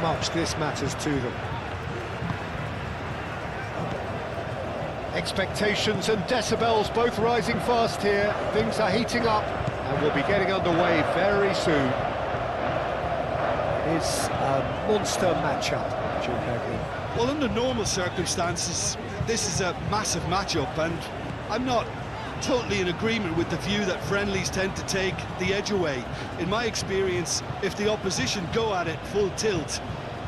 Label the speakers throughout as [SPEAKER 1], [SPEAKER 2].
[SPEAKER 1] much this matters to them. Expectations and decibels both rising fast here. Things are heating up and we'll be getting underway very soon. It is a monster matchup, Jim Begley.
[SPEAKER 2] Well, under normal circumstances, this is a massive matchup, and I'm not totally in agreement with the view that friendlies tend to take the edge away. In my experience, if the opposition go at it full tilt,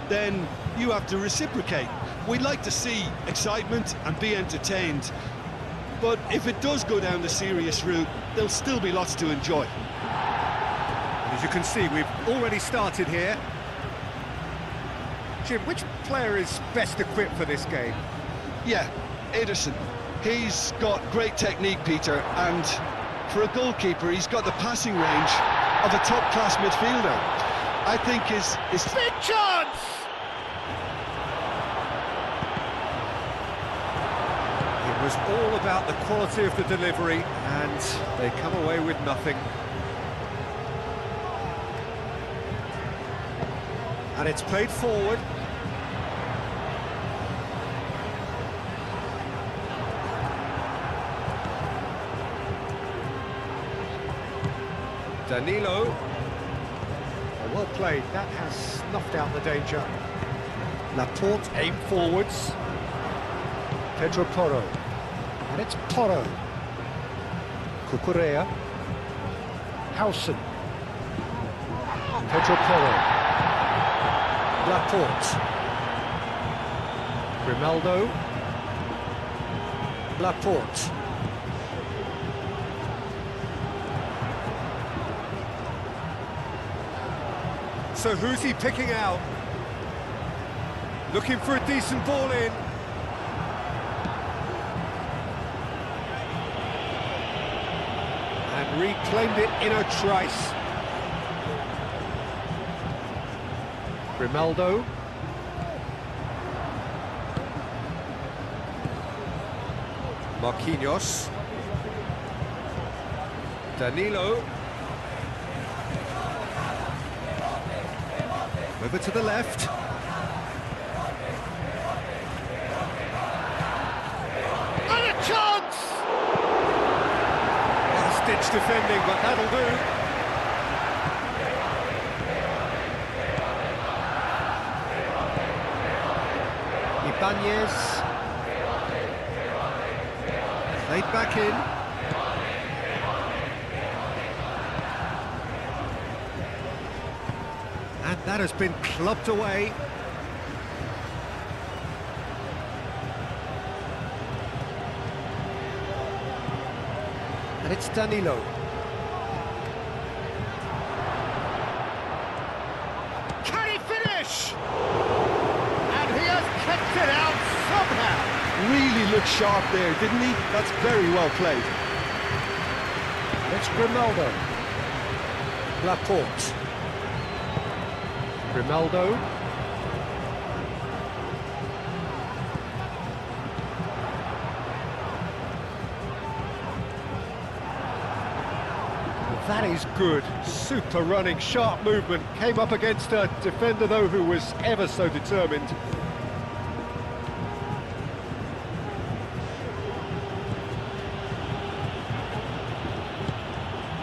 [SPEAKER 2] then you have to reciprocate. We'd like to see excitement and be entertained, but if it does go down the serious route, there'll still be lots to enjoy.
[SPEAKER 1] As you can see, we've already started here. Jim, which player is best equipped for this game?
[SPEAKER 2] Yeah, Ederson. He's got great technique, Peter, and for a goalkeeper, he's got the passing range of a top-class midfielder. I think his
[SPEAKER 1] big chance! It was all about the quality of the delivery, and they come away with nothing. And it's played forward. Danilo. Oh, well played, that has snuffed out the danger. Laporte aim forwards. Pedro Porro. And it's Porro. Cucurella. Howson. Pedro Porro. Laporte. Grimaldo. Laporte. So who's he picking out? Looking for a decent ball in. And reclaimed it in a trice. Grimaldo. Marquinhos. Danilo. Over to the left. And a chance! Stitch defending, but that'll do. Ibanez. Played back in. And that has been clubbed away. And it's Danilo. Can he finish? And he has kept it out somehow.
[SPEAKER 2] really looked sharp there, didn't he? That's very well played.
[SPEAKER 1] It's Grimaldo. Laporte. Grimaldo. That is good. Super running, sharp movement. Came up against a defender, though, who was ever so determined.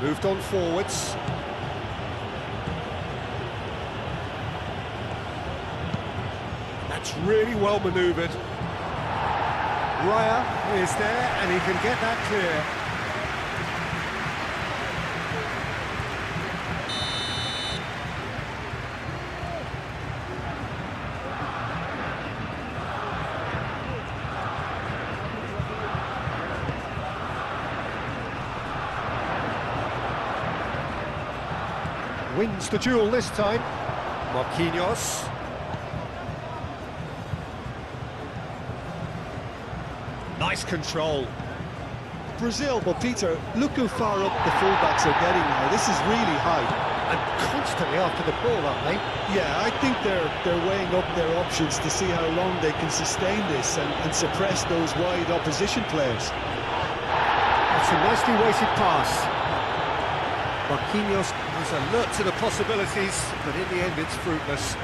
[SPEAKER 1] Moved on forwards. That's really well manoeuvred. Raya is there, and he can get that clear. Wins the duel this time. Marquinhos. Nice control.
[SPEAKER 2] Brazil, but Peter, look how far up the fullbacks are getting now. This is really high.
[SPEAKER 1] And constantly after the ball, aren't they?
[SPEAKER 2] Yeah, I think they're weighing up their options to see how long they can sustain this and suppress those wide opposition players.
[SPEAKER 1] That's a nicely weighted pass. Marquinhos was alert to the possibilities, but in the end it's fruitless.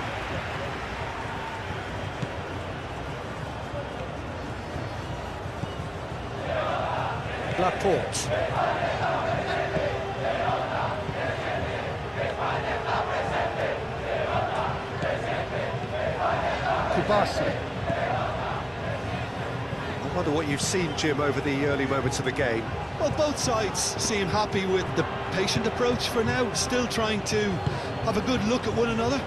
[SPEAKER 1] Laporte. Kubasi. I wonder what you've seen, Jim, over the early moments of the game.
[SPEAKER 2] Well, both sides seem happy with the patient approach for now, still trying to have a good look at one another.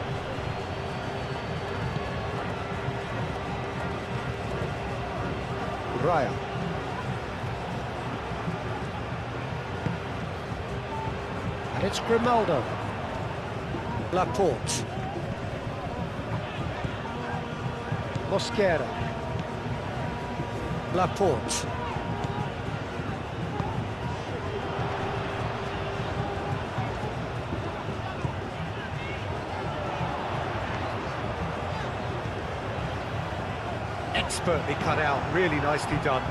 [SPEAKER 1] Raya. And it's Grimaldo. Laporte. Mosquera. Laporte. Expertly cut out, really nicely done.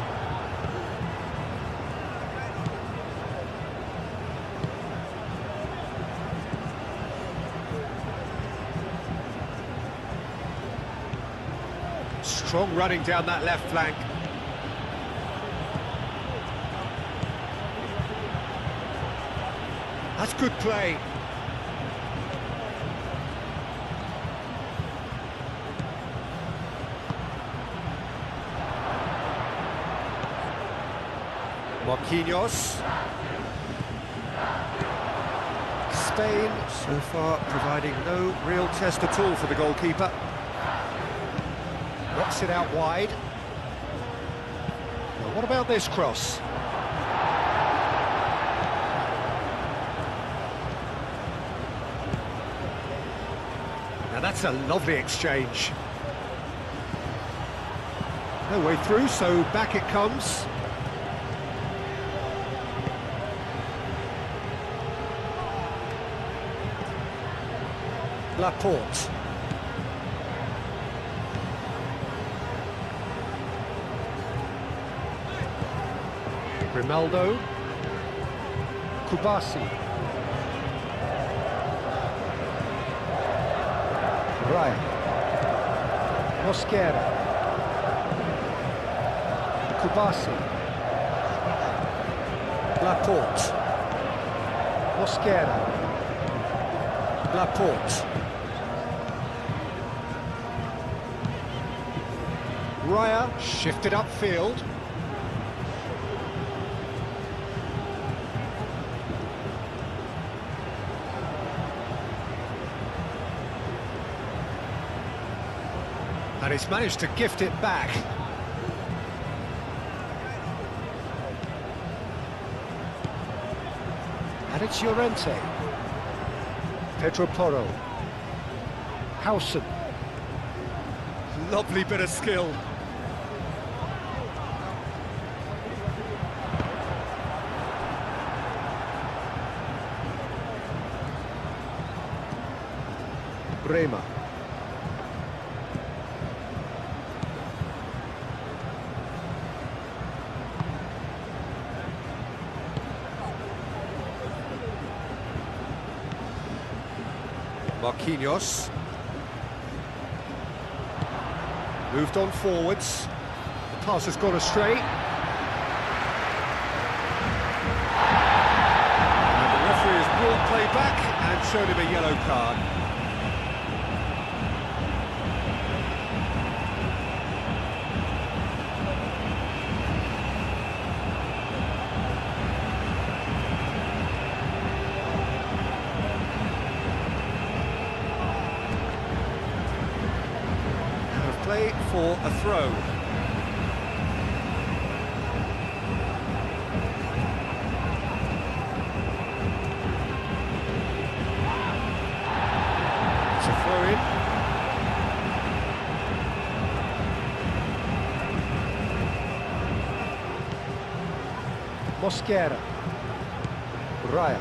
[SPEAKER 1] Strong running down that left flank. That's good play. Marquinhos. Spain, so far, providing no real test at all for the goalkeeper. Knocks it out wide. Now, what about this cross? Now, that's a lovely exchange. No way through, so back it comes. Laporte. Grimaldo. Kubasi. Raya. Mosquera. Kubasi. Laporte. Mosquera. Laporte. Raya shifted upfield. And he's managed to gift it back. And it's Llorente. Pedro Porro. Howson. Lovely bit of skill. Bremer. Marquinhos. Moved on forwards. The pass has gone astray. And the referee has brought play back and shown him a yellow card. Play for a throw. It's a throw in. Mosquera. Raya.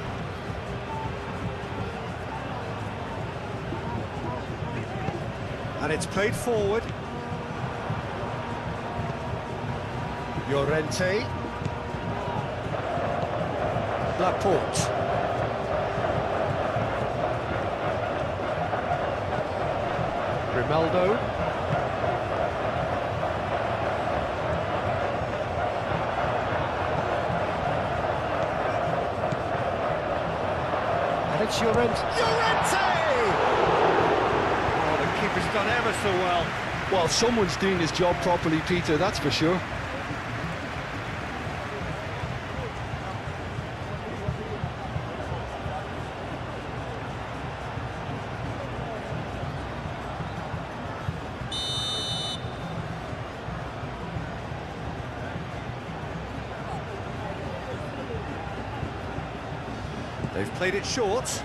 [SPEAKER 1] And it's played forward. Llorente. Laporte. Grimaldo. it's Llorente! Oh, the keeper's done ever so well.
[SPEAKER 2] Well, someone's doing his job properly, Peter, that's for sure.
[SPEAKER 1] They've played it short.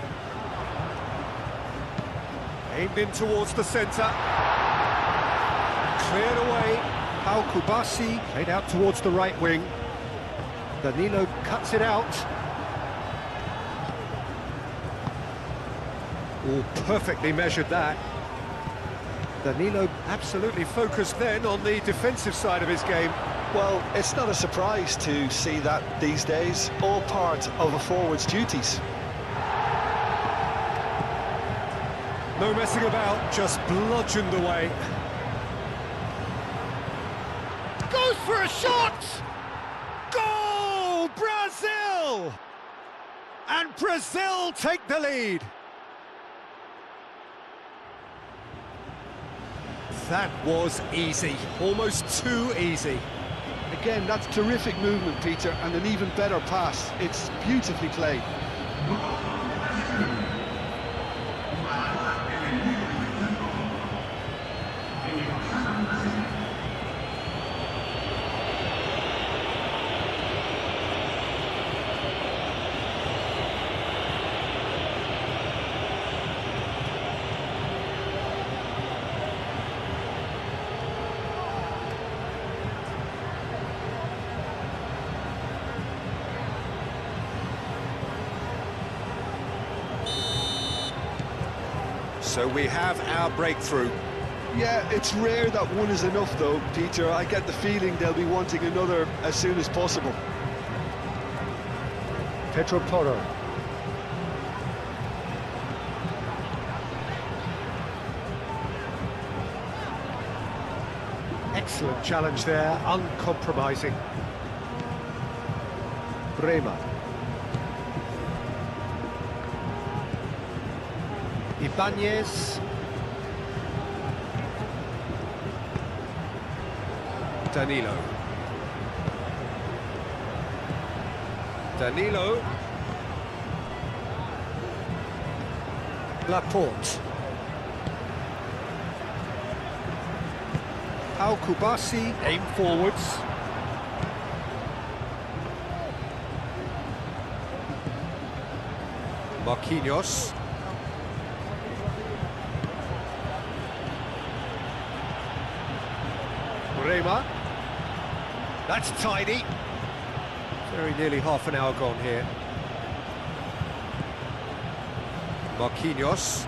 [SPEAKER 1] Aimed in towards the centre. Cleared away. Pau Kubasi played out towards the right wing. Danilo cuts it out. Oh, perfectly measured that. Danilo absolutely focused then on the defensive side of his game.
[SPEAKER 2] Well, it's not a surprise to see that these days, all part of a forward's duties.
[SPEAKER 1] No messing about, just bludgeoned away. Goes for a shot! Goal! Brazil! And Brazil take the lead. That was easy, almost too easy.
[SPEAKER 2] Again, that's terrific movement, Peter, and an even better pass. It's beautifully played.
[SPEAKER 1] So we have our breakthrough.
[SPEAKER 2] Yeah, it's rare that one is enough though, Peter. I get the feeling they'll be wanting another as soon as possible.
[SPEAKER 1] Pedro Porro. Excellent challenge there, uncompromising. Bremer. Ibanez. Danilo. Danilo. Laporte. Pau Kubasi, aim forwards. Marquinhos. Bremer. That's tidy. Very nearly half an hour gone here. Marquinhos.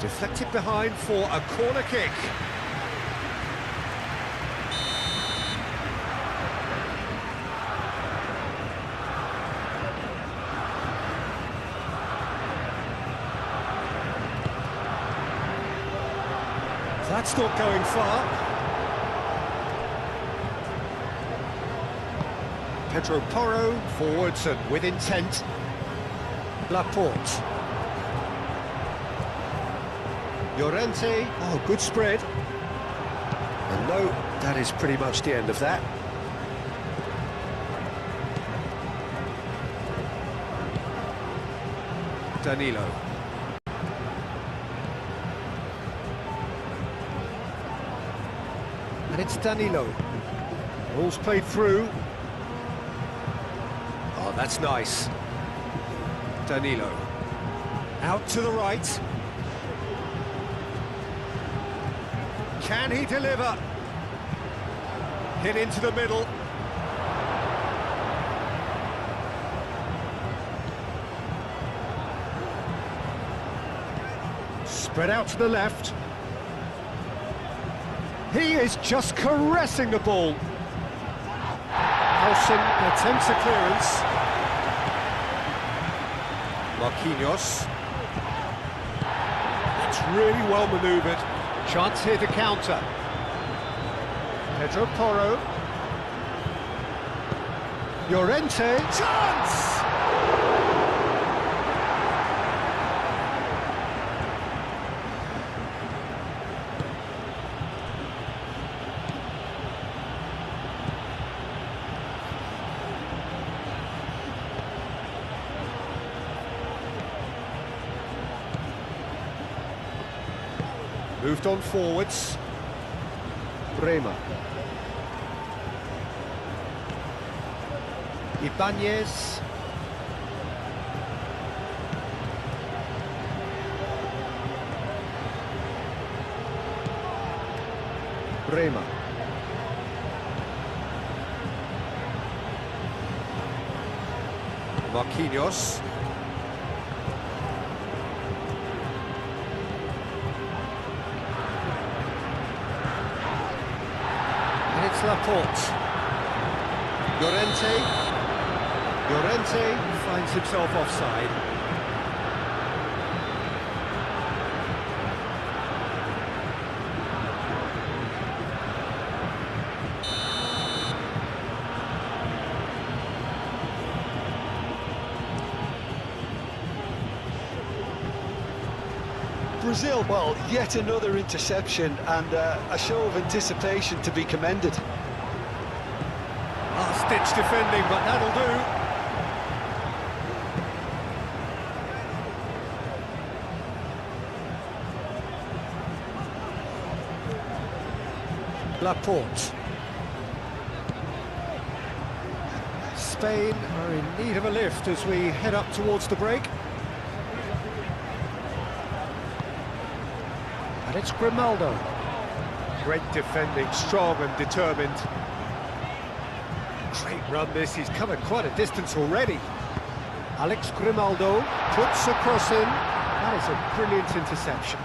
[SPEAKER 1] Deflected behind for a corner kick. That's not going far. Pedro Porro, forwards and with intent. Laporte. Llorente, oh, good spread. And no, that is pretty much the end of that. Danilo. And it's Danilo. Ball's played through. Oh, that's nice. Danilo. Out to the right. Can he deliver? Hit into the middle. Spread out to the left. He is just caressing the ball. Nelson attempts a clearance. Marquinhos. It's really well manoeuvred. Chance here to counter. Pedro Porro. Llorente. Chance! Moved on forwards. Bremer. Ibanez. Bremer. Marquinhos. Laporte. Llorente. Llorente finds himself offside.
[SPEAKER 2] Brazil, well, yet another interception and a show of anticipation to be commended.
[SPEAKER 1] Last-ditch defending, but that'll do. Laporte. Spain are in need of a lift as we head up towards the break. And it's Grimaldo. Great defending, strong and determined. Great run this, he's covered quite a distance already. Alex Grimaldo puts a cross in. That is a brilliant interception.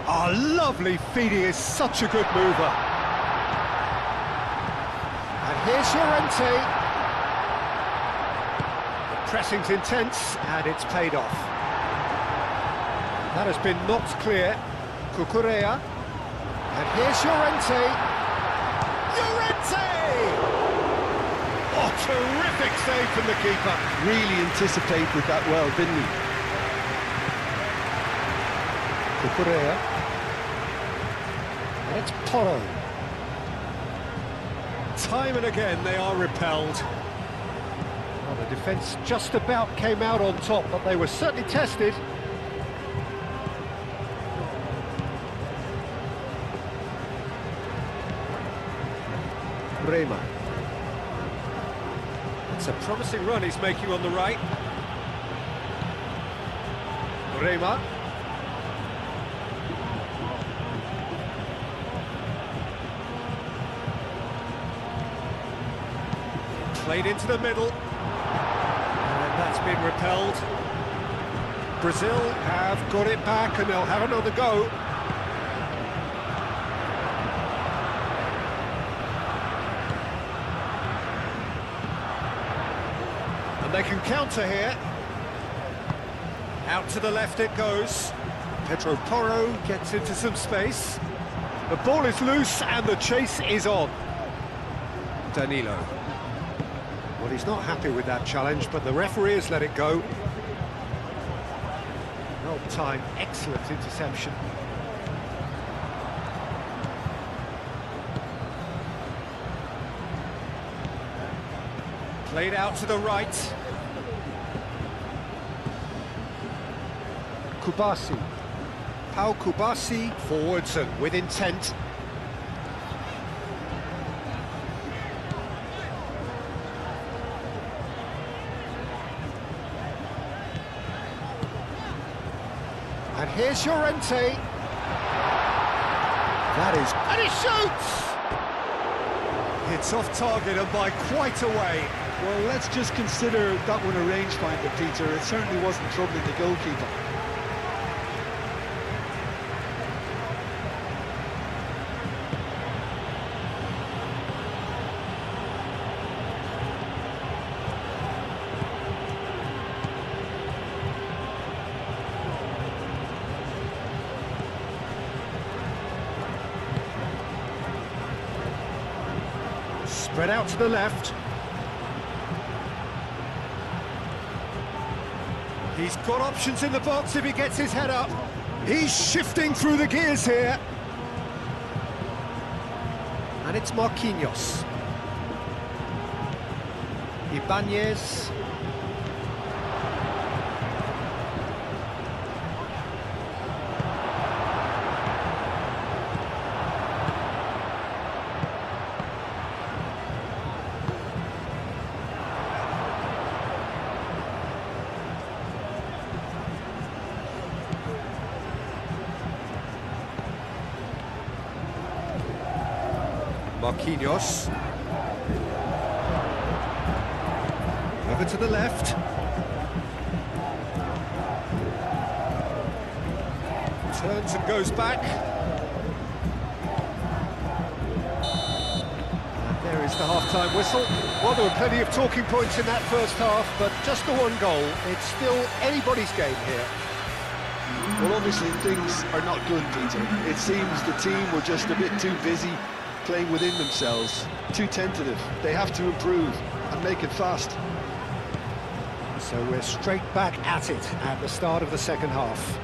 [SPEAKER 1] Oh, lovely feed, he is such a good mover. And here's Llorente. Pressing's intense, and it's paid off. That has been knocked clear. Cucurella. And here's Llorente. Llorente! Oh, terrific save from the keeper.
[SPEAKER 2] Really anticipated that well, didn't he?
[SPEAKER 1] Cucurella. And it's Porro. Time and again they are repelled. Well, the defence just about came out on top, but they were certainly tested. Bremer. It's a promising run he's making on the right. Bremer. Played into the middle. And that's been repelled. Brazil have got it back and they'll have another go. They can counter here. Out to the left it goes. Pedro Porro gets into some space. The ball is loose and the chase is on. Danilo. Well, he's not happy with that challenge, but the referee has let it go. Well timed, excellent interception. Played out to the right. Kubasi. Pau Kubasi forwards and with intent. And here's Llorente. That is... and he shoots! It's off target and by quite a way.
[SPEAKER 2] Well, let's just consider that one a rangefinder, Peter. It certainly wasn't troubling the goalkeeper.
[SPEAKER 1] Spread out to the left. He's got options in the box if he gets his head up. He's shifting through the gears here. And it's Marquinhos. Ibanez. Marquinhos. Over to the left. Turns and goes back. And there is the half-time whistle. Well, there were plenty of talking points in that first half, but just the one goal. It's still anybody's game here.
[SPEAKER 2] Well, obviously things are not good, Peter. It seems the team were just a bit too busy playing within themselves, too tentative. They have to improve and make it fast.
[SPEAKER 1] So we're straight back at it at the start of the second half.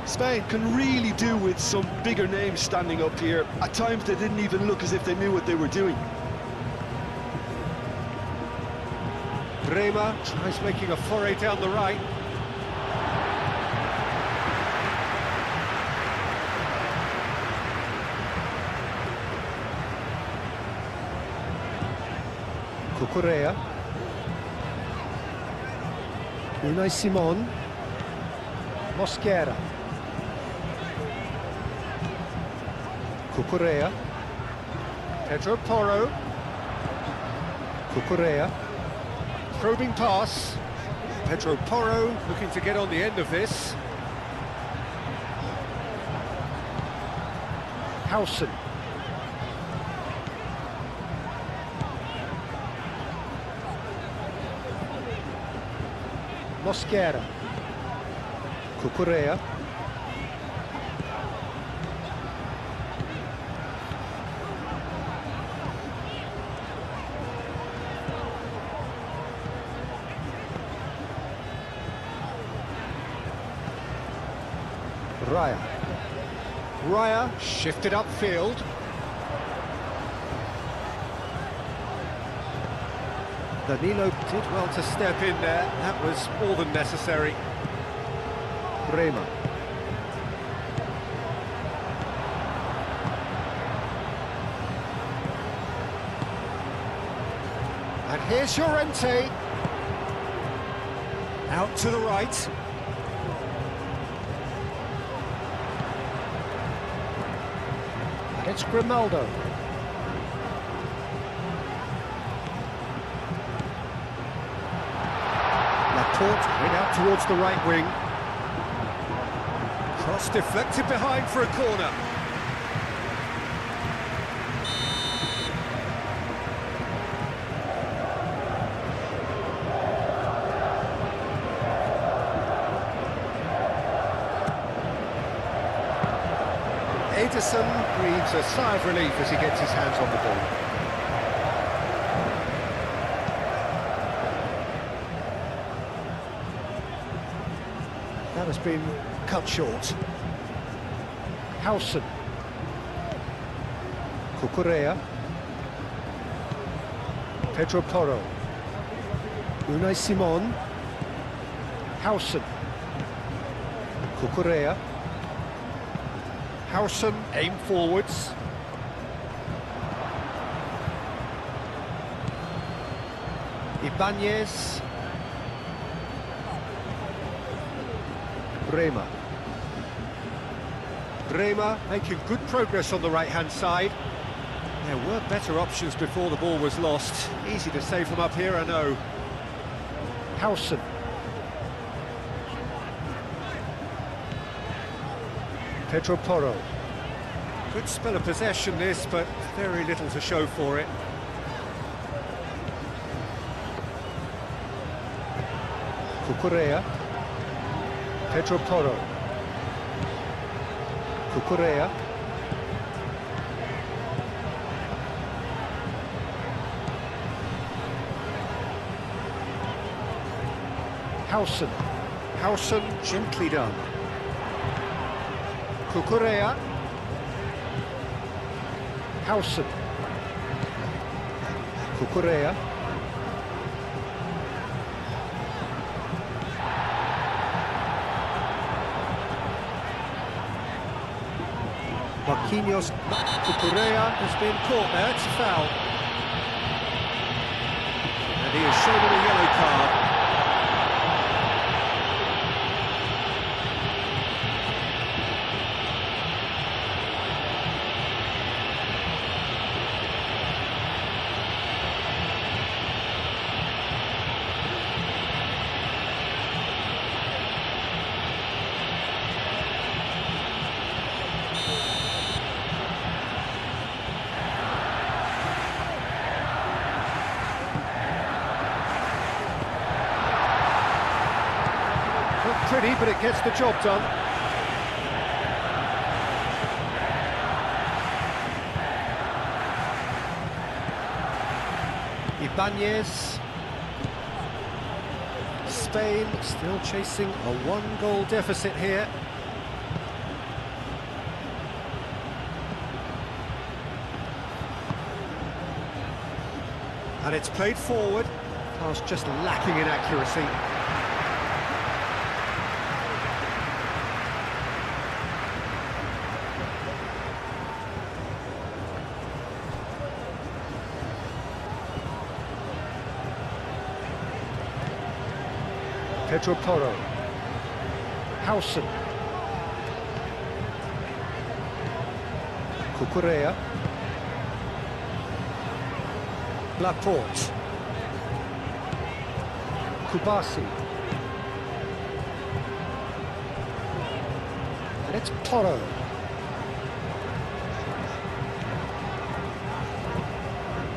[SPEAKER 2] Spain can really do with some bigger names standing up here. At times they didn't even look as if they knew what they were doing.
[SPEAKER 1] Bremer tries making a foray down the right. Cucurella. Unai Simon. Mosquera. Cucurella. Pedro Porro. Cucurella. Probing pass. Pedro Porro looking to get on the end of this. Howson. Mosquera. Cucurella. Raya. Raya shifted upfield. Danilo did well to step in there. That was more than necessary. Bremer. And here's Llorente. Out to the right. And it's Grimaldo. Laporte went out towards the right wing. Cross deflected behind for a corner. Ederson breathes a sigh of relief as he gets his hands on the ball. That has been cut short. Howson. Cucurella. Pedro Porro. Unai Simon. Howson. Cucurella. Howson aim forwards. Ibanez. Bremer. Bremer making good progress on the right-hand side. There were better options before the ball was lost. Easy to say from up here, I know. Howson. Pedro Porro. Good spell of possession this, but very little to show for it. Cucurella. Pedro Porro. Cucurella. Howson. Howson, gently done. Cucurella. Howson. Cucurella. Marquinhos. Cucurella has been caught there, it's a foul. And he is shown a yellow card. Pretty, but it gets the job done. Ibanez. Spain still chasing a one-goal deficit here. And it's played forward. Pass just lacking in accuracy. Pedro Porro. Howson. Cucurella. Laporte. Kubasi. And it's Porro.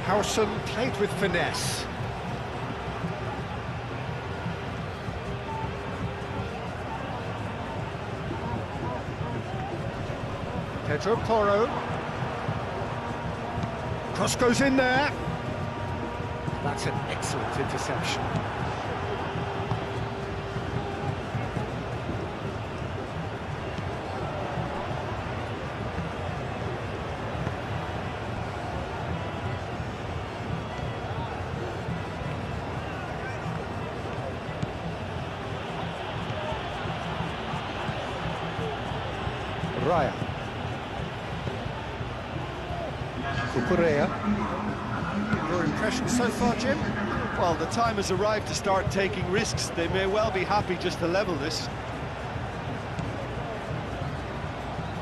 [SPEAKER 1] Howson played with finesse. Pedro Porro. Cross goes in there. That's an excellent interception. Raya. Cucurella. Your impression so far, Jim?
[SPEAKER 2] Well, the time has arrived to start taking risks. They may well be happy just to level this.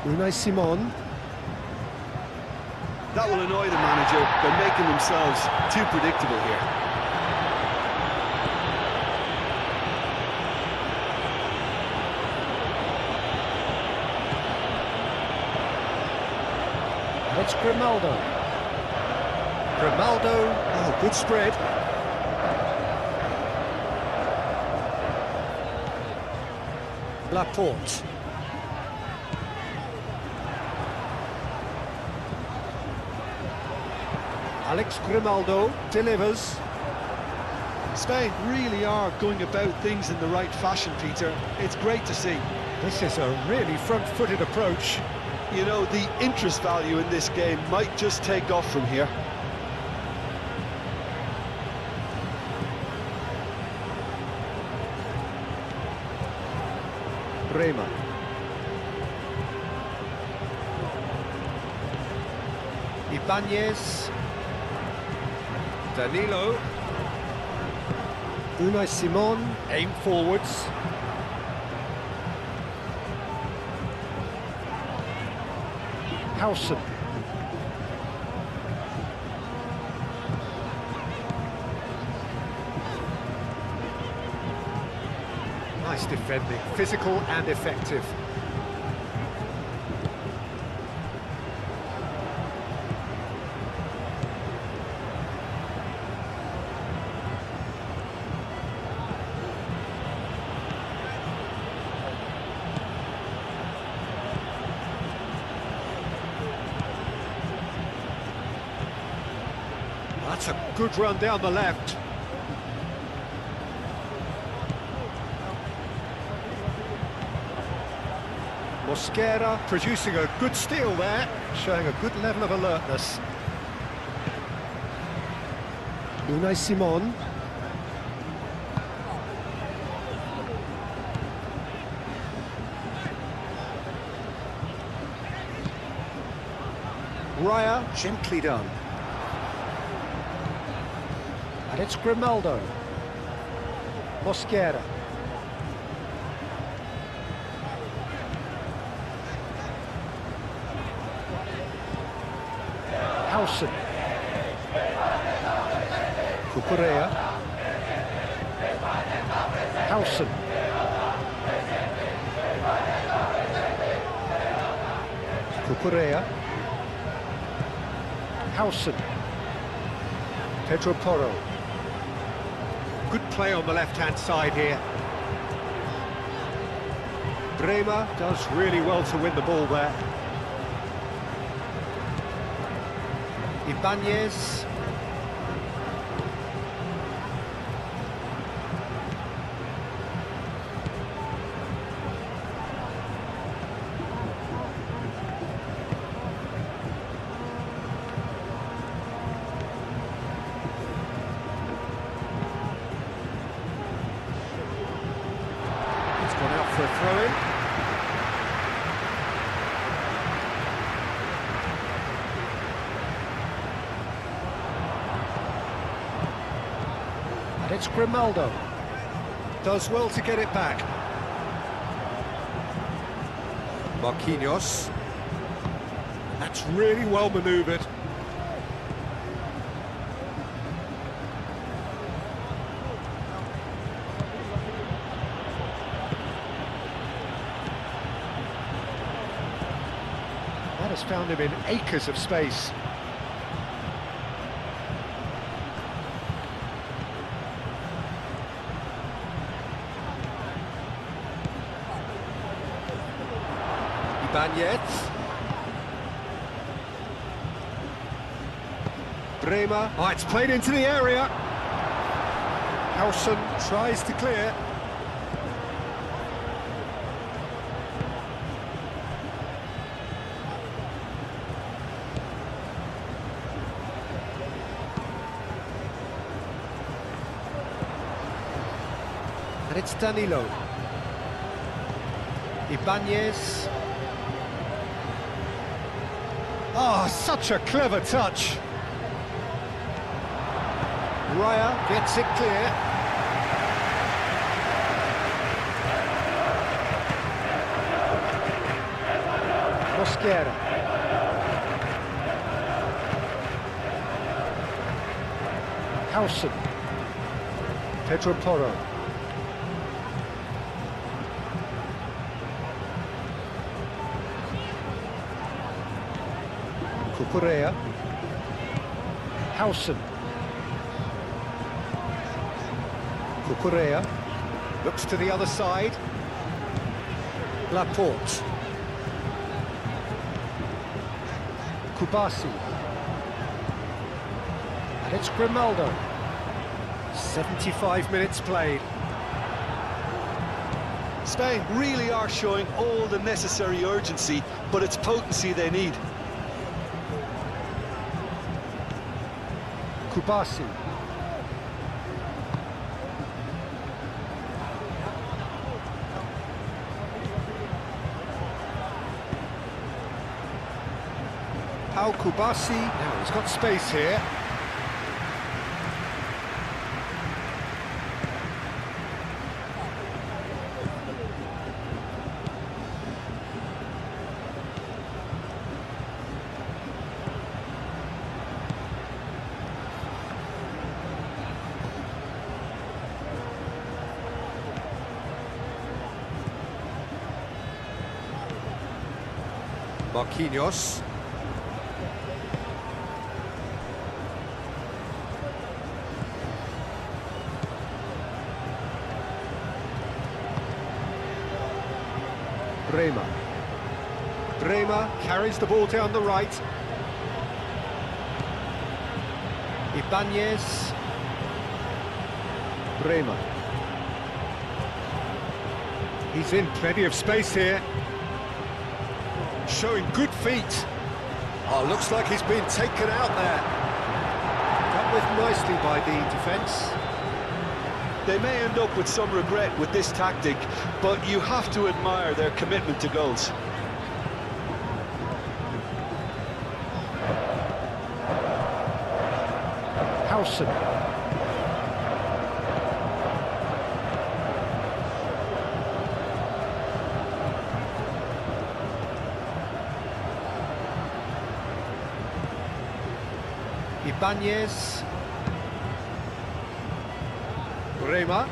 [SPEAKER 1] Unai Simon.
[SPEAKER 2] That will annoy the manager. They're making themselves too predictable here.
[SPEAKER 1] It's Grimaldo. Grimaldo, oh, good spread. Laporte. Alex Grimaldo delivers.
[SPEAKER 2] Spain really are going about things in the right fashion, Peter. It's great to see.
[SPEAKER 1] This is a really front-footed approach.
[SPEAKER 2] You know, the interest value in this game might just take off from here.
[SPEAKER 1] Rema. Ibanez. Danilo. Unai Simon, aim forwards. Howson. Nice defending, physical and effective. That's a good run down the left. Mosquera producing a good steal there, showing a good level of alertness. Unai Simon. Raya, gently done. And it's Grimaldo. Mosquera. Howson. Cucurella. Howson. Cucurella. Howson. Pedro Porro. Good play on the left-hand side here. Bremer does really well to win the ball there. Ibanez. Gone out for a throw-in. And it's Grimaldo. Does well to get it back. Marquinhos. That's really well manoeuvred. That has found him in acres of space. Ibanez. Bremer. Oh, it's played into the area. Howson tries to clear. And it's Danilo. Ibanez. Oh, such a clever touch. Raya gets it clear. Mosquera. Howson. Pedro Porro. Cucurella. Howson. Cucurella looks to the other side. Laporte. Kubasi. And it's Grimaldo. 75 minutes played.
[SPEAKER 2] Spain really are showing all the necessary urgency, but it's potency they need.
[SPEAKER 1] Kubasi. Pau Kubasi. Now he's got space here. Marquinhos. Bremer. Bremer carries the ball down the right. Ibanez. Bremer. He's in plenty of space here. showing good feet. Oh, looks like he's been taken out there. Dealt with nicely by the defence.
[SPEAKER 2] They may end up with some regret with this tactic, but you have to admire their commitment to goals.
[SPEAKER 1] Howson. Ibanez. Rema.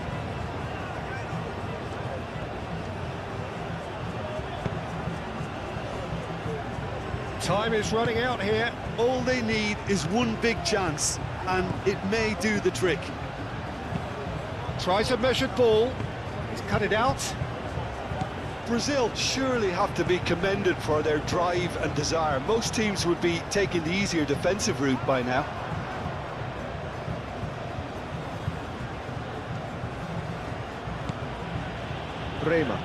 [SPEAKER 1] Time is running out here.
[SPEAKER 2] All they need is one big chance, and it may do the trick.
[SPEAKER 1] Tries a measured ball. He's cut it out.
[SPEAKER 2] Brazil surely have to be commended for their drive and desire. Most teams would be taking the easier defensive route by now.
[SPEAKER 1] Rema.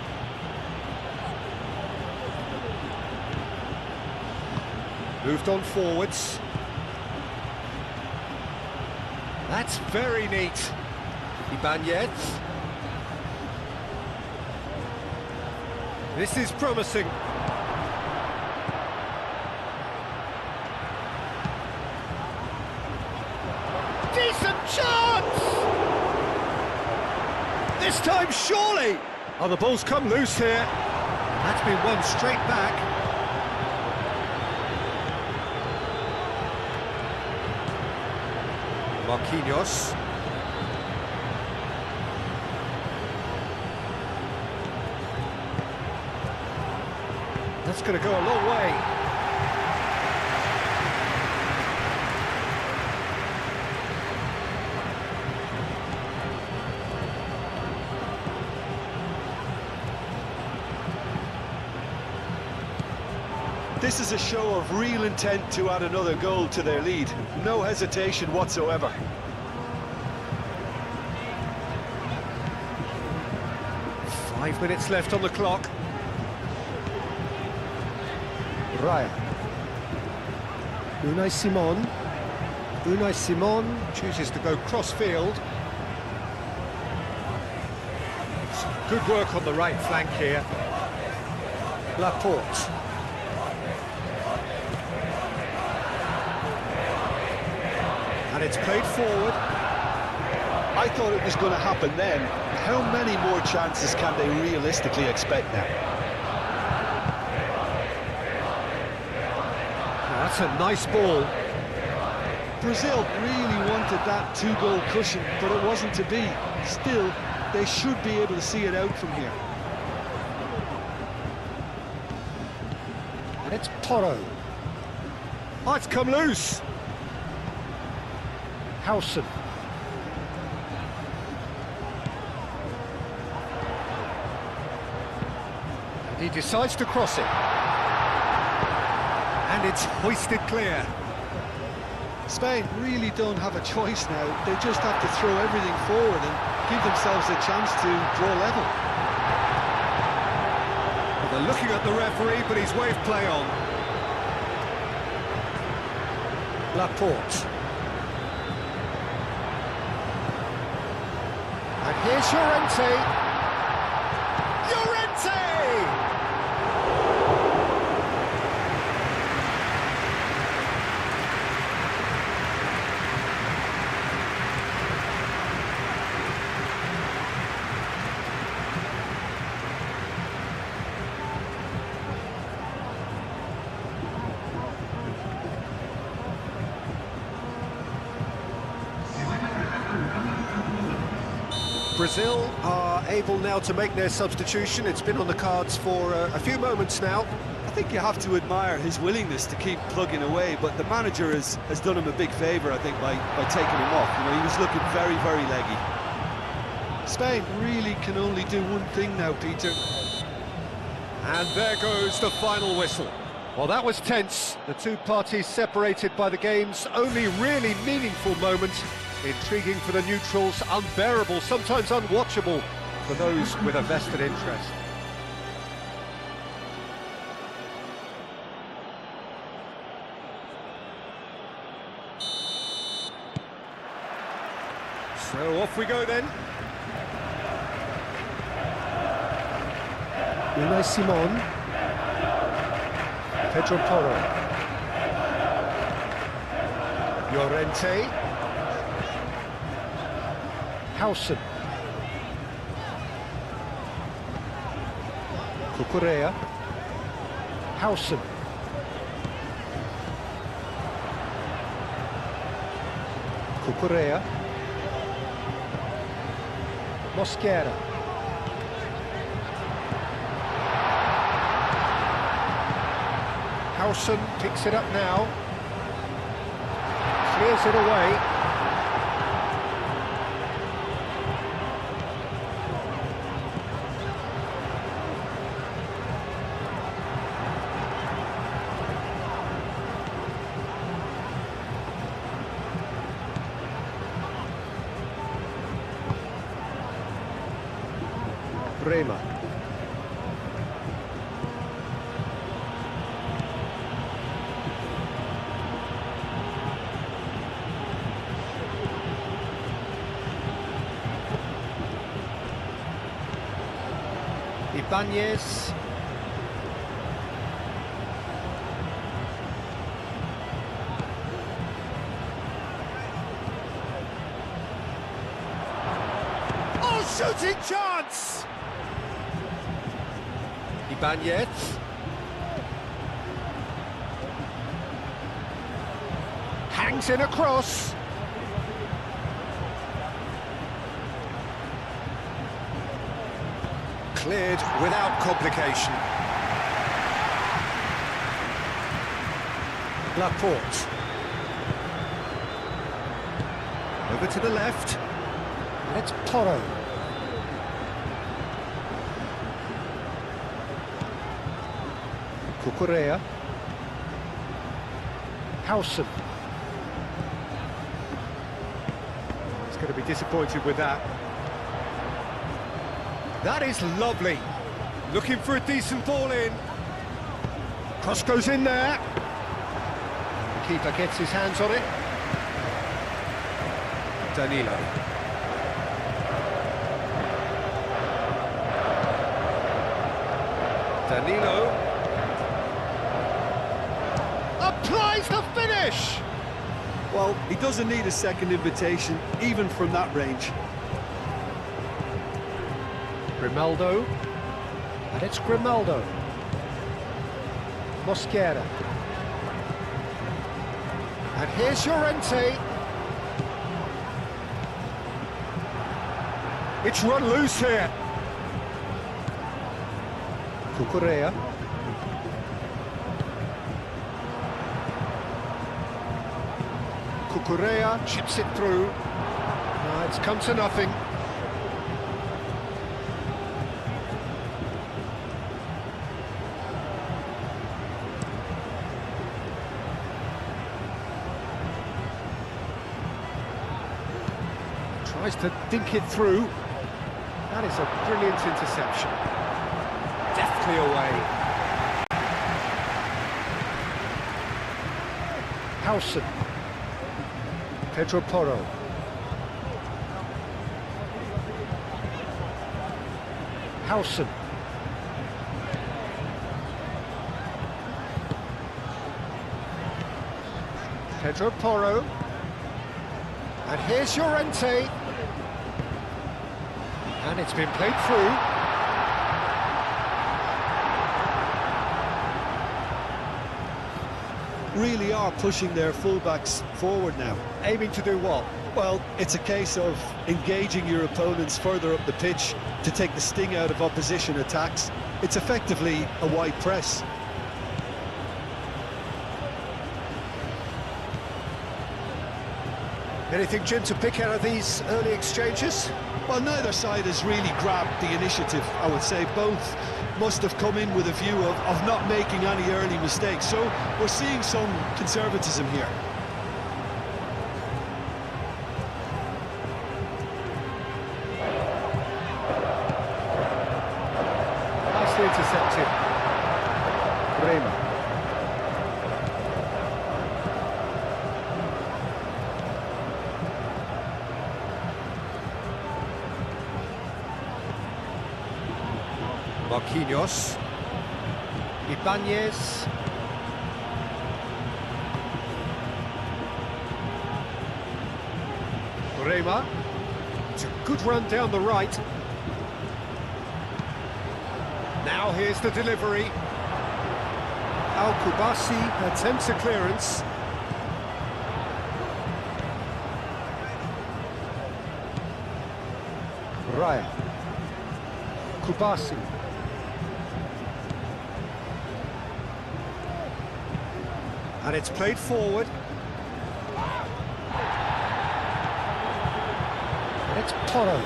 [SPEAKER 1] Moved on forwards. That's very neat. Ibanez. This is promising. Decent chance! This time, surely! Oh, the ball's come loose here. That's been won straight back. Marquinhos. That's going to go a long way.
[SPEAKER 2] This is a show of real intent to add another goal to their lead. No hesitation whatsoever.
[SPEAKER 1] Five minutes left on the clock. Raya. Unai Simon. Unai Simon chooses to go cross-field. Some good work on the right flank here. Laporte. And it's played forward.
[SPEAKER 2] I thought it was going to happen then. How many more chances can they realistically expect now?
[SPEAKER 1] That's a nice ball.
[SPEAKER 2] Brazil really wanted that two-goal cushion, but it wasn't to be. Still, they should be able to see it out from here.
[SPEAKER 1] And it's Porro. Oh, it's come loose. Howson. And he decides to cross it. And it's hoisted clear.
[SPEAKER 2] Spain really don't have a choice now. They just have to throw everything forward and give themselves a chance to draw level.
[SPEAKER 1] Well, they're looking at the referee, but he's waved play on. Laporte. And here's Llorente. Llorente! Brazil are able now to make their substitution. It's been on the cards for a few moments now.
[SPEAKER 2] I think you have to admire his willingness to keep plugging away, but the manager has done him a big favour, I think, by taking him off. You know, he was looking very, very leggy. Spain really can only do one thing now, Peter.
[SPEAKER 1] And there goes the final whistle. Well, that was tense. The two parties separated by the game's only really meaningful moment. Intriguing for the neutrals, unbearable, sometimes unwatchable for those with a vested interest. So off we go then. Unai Simon. Pedro Porro. Llorente. Howson. Cucurella. Howson. Cucurella. Mosquera. Howson picks it up now. Clears it away. Bremer. Ibanez. Oh, shooting chance! Ibanez. Hangs in across. Cleared without complication. Laporte. Over to the left. And it's Porro. Cucurella. Howson. He's going to be disappointed with that. That is lovely. Looking for a decent ball in. Cross goes in there. The keeper gets his hands on it. Danilo. Danilo. Applies the finish!
[SPEAKER 2] Well, he doesn't need a second invitation, even from that range.
[SPEAKER 1] Grimaldo, and it's Grimaldo. Mosquera. And here's Llorente. It's run loose here. Cucurella. Cucurella chips it through. It's come to nothing. Tries to dink it through. That is a brilliant interception. Deftly away. Howson. Pedro Porro. Howson. Pedro Porro. And here's Llorente. And it's been played through.
[SPEAKER 2] Really are pushing their fullbacks forward now.
[SPEAKER 1] Aiming to do what?
[SPEAKER 2] Well, it's a case of engaging your opponents further up the pitch to take the sting out of opposition attacks. It's effectively a wide press.
[SPEAKER 1] Anything, Jim, to pick out of these early exchanges?
[SPEAKER 2] Well, neither side has really grabbed the initiative, I would say. Both must have come in with a view of not making any early mistakes. So we're seeing some conservatism here.
[SPEAKER 1] Nicely intercepted. Bremer. Marquinhos. Ibanez. Rema. It's a good run down the right. Now here's the delivery. Al-Kubasi attempts a clearance. Raya. Kubasi. And it's played forward. And it's Porro.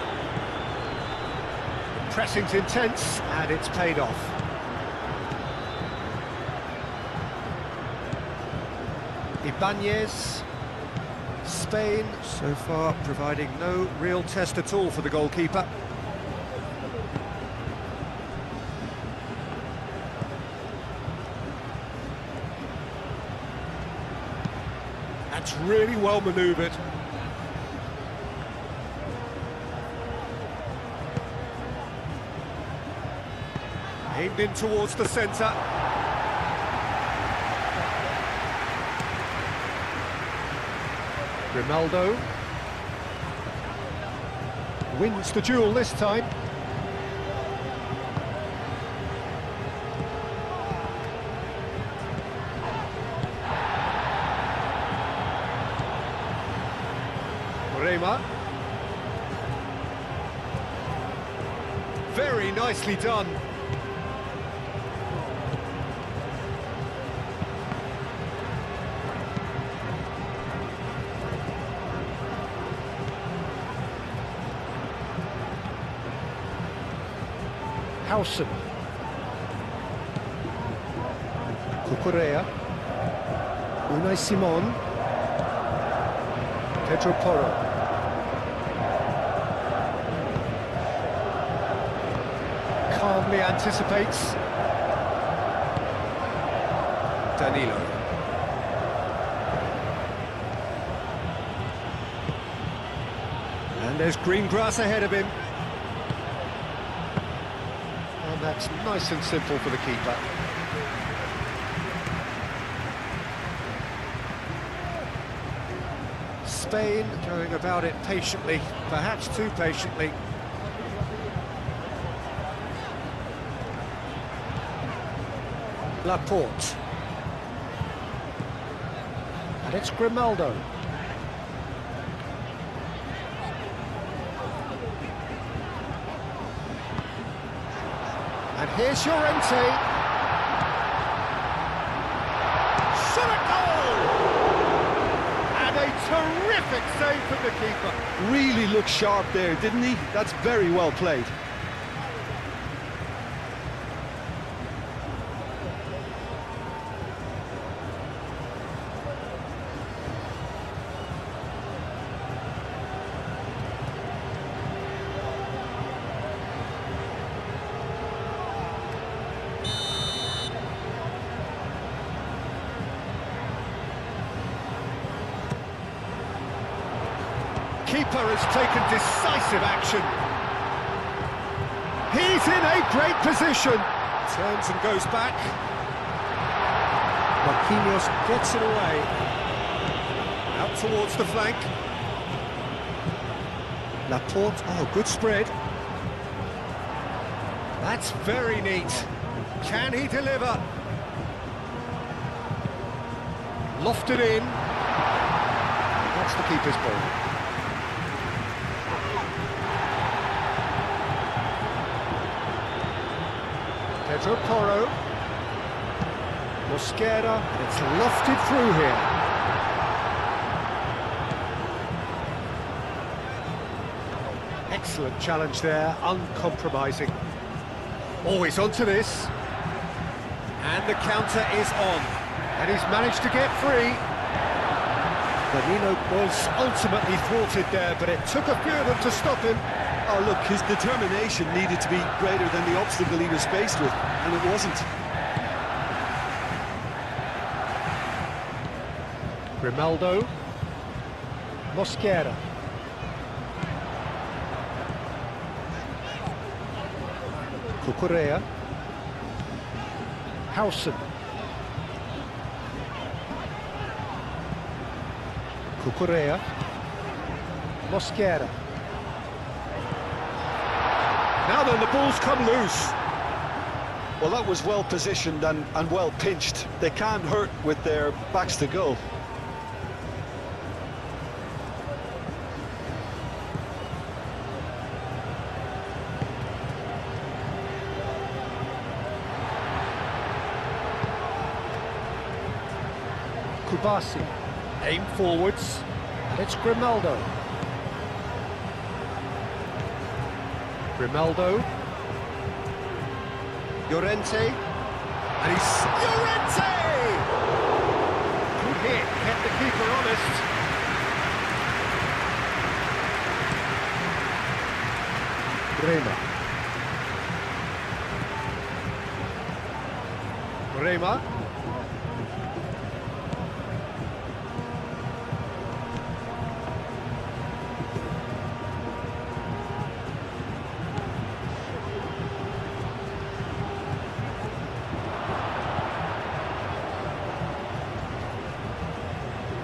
[SPEAKER 1] Pressing's intense, and it's paid off. Ibanez. Spain, so far, providing no real test at all for the goalkeeper. That's really well manoeuvred. Aimed in towards the centre. Grimaldo wins the duel this time. Rema. Very nicely done. Hausen. Cucurella. Unai Simon. Pedro Porro. Calmly anticipates. Danilo. And there's green grass ahead of him. And that's nice and simple for the keeper. Spain going about it patiently, perhaps too patiently. Laporte. And it's Grimaldo. And here's Llorente. Shot at goal! And a terrific save from the keeper.
[SPEAKER 2] Really looked sharp there, didn't he? That's very well played.
[SPEAKER 1] Keeper has taken decisive action. He's in a great position. Turns and goes back. Marquinhos gets it away. Out towards the flank. Laporte, oh, good spread. That's very neat. Can he deliver? Lofted in. That's the keeper's ball. Pedro Porro. Mosquera, and it's lofted through here. Excellent challenge there, uncompromising. Always onto this. And the counter is on. And he's managed to get free. Danilo was ultimately thwarted there, but it took a few of them to stop him.
[SPEAKER 2] Oh, look, his determination needed to be greater than the obstacle he was faced with, and it wasn't.
[SPEAKER 1] Grimaldo. Mosquera. Cucurella. Howson. Cucurella. Mosquera. Now then, the ball's come loose.
[SPEAKER 2] Well, that was well positioned and well pinched. They can't hurt with their backs to goal.
[SPEAKER 1] Kubasi. Aim forwards. And it's Grimaldo. Grimaldo. Llorente. And he's... Llorente! Good hit, kept the keeper honest. Rema.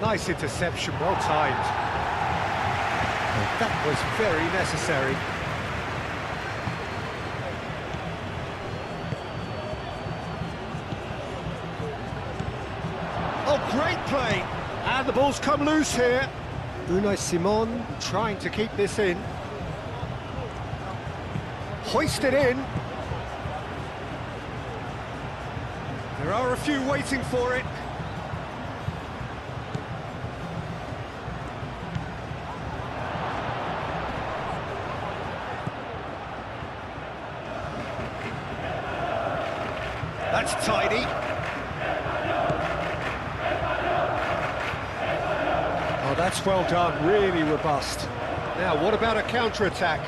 [SPEAKER 1] Nice interception, well timed. That was very necessary. Oh, great play! And the ball's come loose here. Unai Simon trying to keep this in. Hoist it in. There are a few waiting for it. That's tidy. Oh, that's well done, really robust. Now, what about a counter-attack?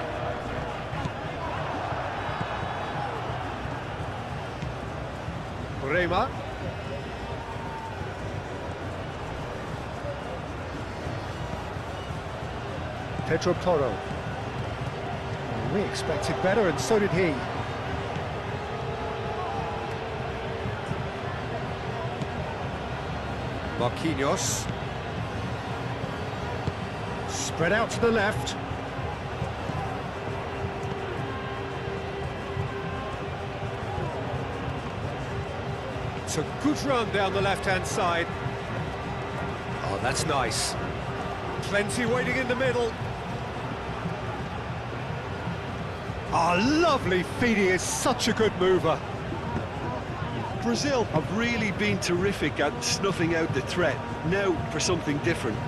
[SPEAKER 1] Rema. Pedro Porro. We expected better, and so did he. Marquinhos. Spread out to the left. It's a good run down the left-hand side. Oh, that's nice. Plenty waiting in the middle. Oh, lovely feed. He is such a good mover.
[SPEAKER 2] Brazil have really been terrific at snuffing out the threat. Now for something different.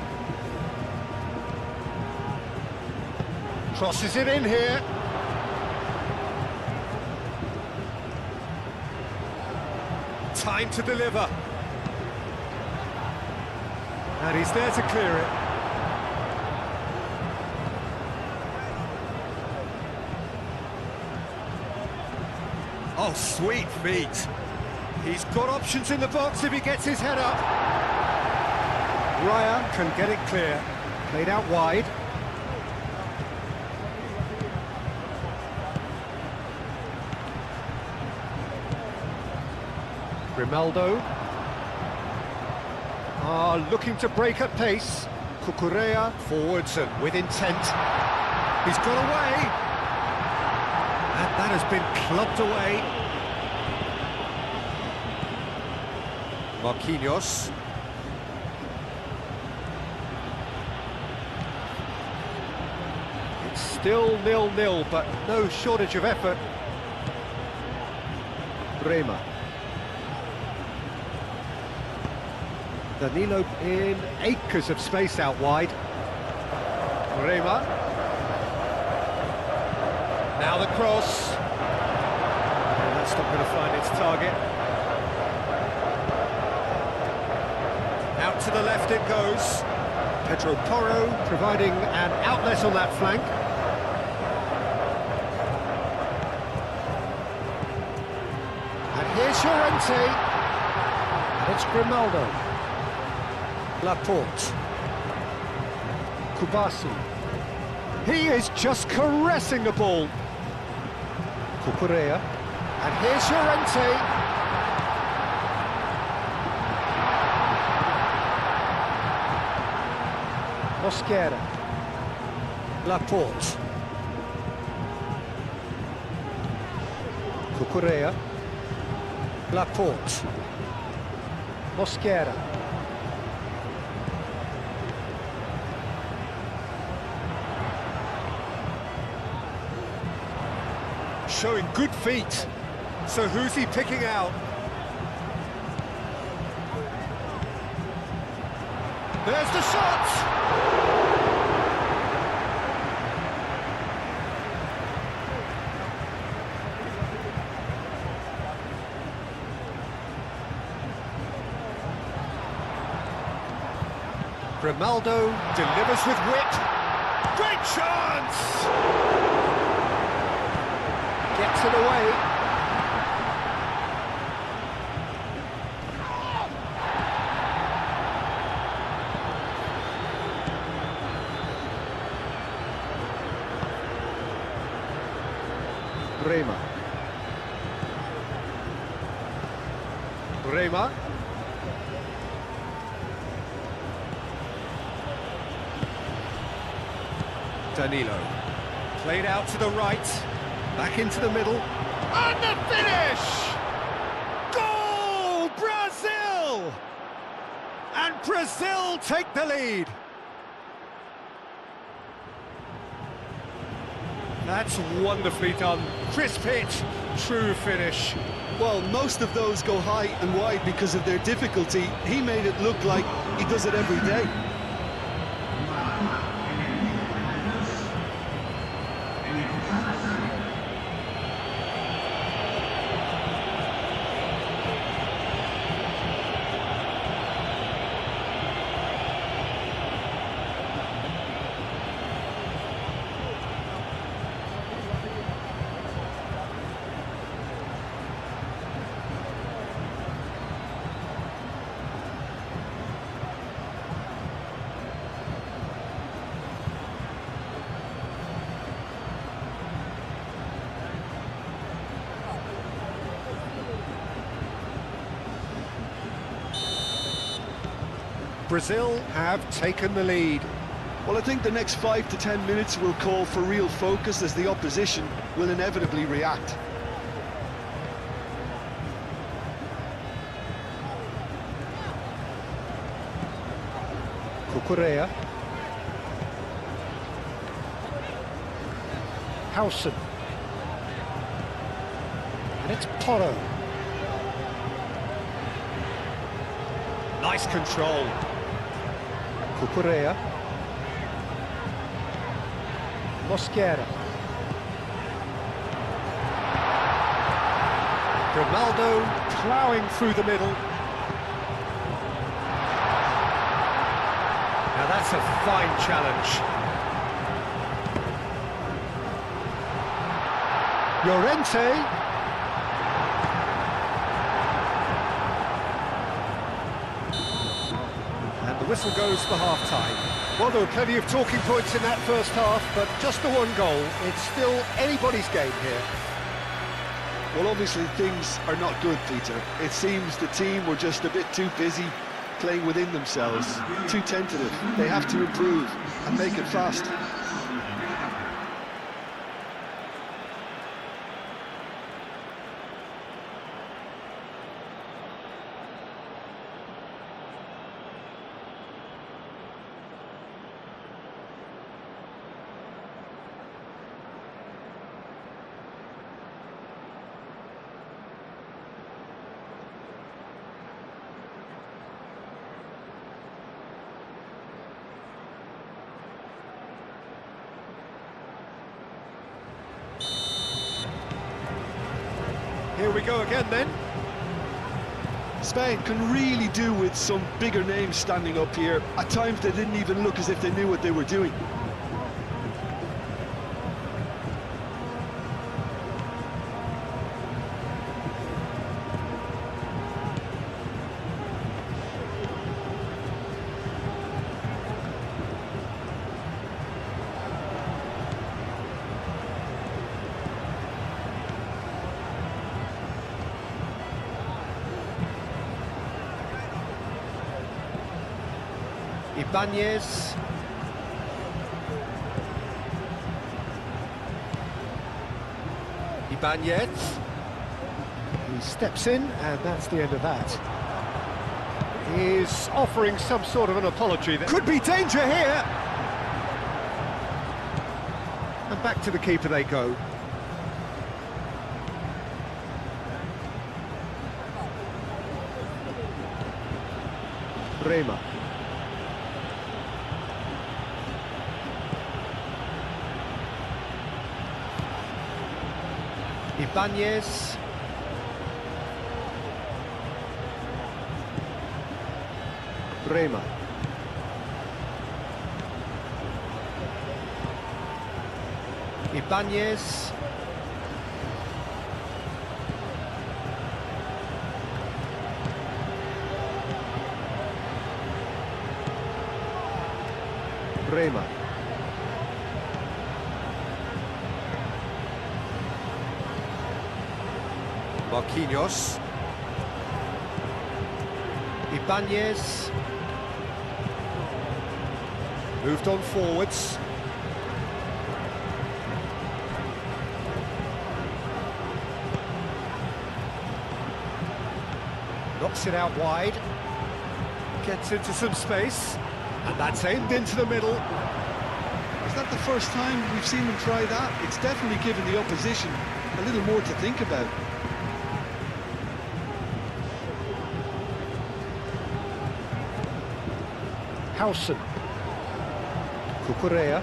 [SPEAKER 1] Crosses it in here. Time to deliver. And he's there to clear it. Oh, sweet feet. He's got options in the box if he gets his head up. Raya can get it clear. Played out wide. Grimaldo. Looking to break at pace. Cucurella forwards and with intent. He's got away. And that has been clubbed away. Marquinhos. It's still 0-0, but no shortage of effort. Rema. Danilo in acres of space out wide. Rema. Now the cross. And that's not going to find its target. Out to the left it goes. Pedro Porro providing an outlet on that flank. And here's Llorente. And it's Grimaldo. Laporte. Kubasi. He is just caressing the ball. Cucurella. And here's Llorente. Mosquera. Laporte. Cucurella. Laporte. Mosquera. Showing good feet. So who's he picking out? There's the shot! Grimaldo delivers with wit. Great chance! Gets it away. Rema. Danilo. Played out to the right. Back into the middle. And the finish! Goal! Brazil! And Brazil take the lead. That's wonderfully done. Crisp hit, true finish.
[SPEAKER 2] Well, most of those go high and wide because of their difficulty. He made it look like he does it every day.
[SPEAKER 1] Brazil have taken the lead.
[SPEAKER 2] Well, I think the next 5 to 10 minutes will call for real focus as the opposition will inevitably react.
[SPEAKER 1] Cucurella. Howson. And it's Porro. Nice control. Cucurella. Mosquera. Grimaldo ploughing through the middle. Now that's a fine challenge. Llorente. The whistle goes for half-time. Well, there were plenty of talking points in that first half, but just the one goal. It's still anybody's game here.
[SPEAKER 2] Well, obviously things are not good, Peter. It seems the team were just a bit too busy playing within themselves, too tentative. They have to improve and make it fast.
[SPEAKER 1] Here we go again then.
[SPEAKER 2] Spain can really do with some bigger names standing up here. At times they didn't even look as if they knew what they were doing.
[SPEAKER 1] Ibanez. Ibanez. He steps in, and that's the end of that. He's offering some sort of an apology. There could be danger here. And back to the keeper they go. Bremer. Ibanez. Bremer. Ibanez. Bremer. Marquinhos. Ibanez. Moved on forwards. Knocks it out wide. Gets into some space. And that's aimed into the middle.
[SPEAKER 2] Is that the first time we've seen them try that? It's definitely given the opposition a little more to think about.
[SPEAKER 1] Howson. Cucurella.